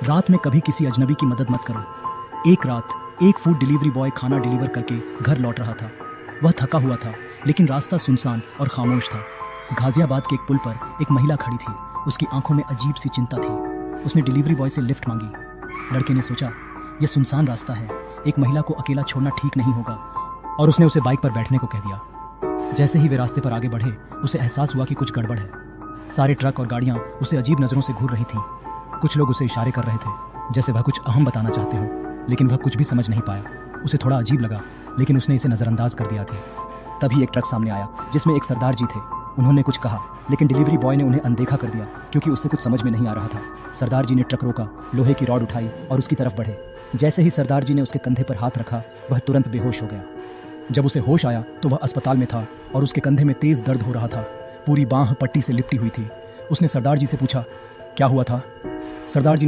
रात में कभी किसी अजनबी की मदद मत करो। एक रात एक फूड डिलीवरी बॉय खाना डिलीवर करके घर लौट रहा था। वह थका हुआ था, लेकिन रास्ता सुनसान और खामोश था। गाजियाबाद के एक पुल पर एक महिला खड़ी थी। उसकी आंखों में अजीब सी चिंता थी। उसने डिलीवरी बॉय से लिफ्ट मांगी। लड़के ने सोचा, यह सुनसान रास्ता है, एक महिला को अकेला छोड़ना ठीक नहीं होगा, और उसने उसे बाइक पर बैठने को कह दिया। जैसे ही वे रास्ते पर आगे बढ़े, उसे एहसास हुआ कि कुछ गड़बड़ है। सारे ट्रक और गाड़ियां उसे अजीब नजरों से घूर रही थीं। कुछ लोग उसे इशारे कर रहे थे, जैसे वह कुछ अहम बताना चाहते हों, लेकिन वह कुछ भी समझ नहीं पाया। उसे थोड़ा अजीब लगा, लेकिन उसने इसे नज़रअंदाज कर दिया था। तभी एक ट्रक सामने आया जिसमें एक सरदार जी थे। उन्होंने कुछ कहा, लेकिन डिलीवरी बॉय ने उन्हें अनदेखा कर दिया, क्योंकि उससे कुछ समझ में नहीं आ रहा था। सरदार जी ने ट्रक रोका, लोहे की रॉड उठाई और उसकी तरफ बढ़े। जैसे ही सरदार जी ने उसके कंधे पर हाथ रखा, वह तुरंत बेहोश हो गया। जब उसे होश आया तो वह अस्पताल में था और उसके कंधे में तेज दर्द हो रहा था। पूरी बांह पट्टी से लिपटी हुई थी। उसने सरदार जी से पूछा, क्या हुआ था? सरदार जी ने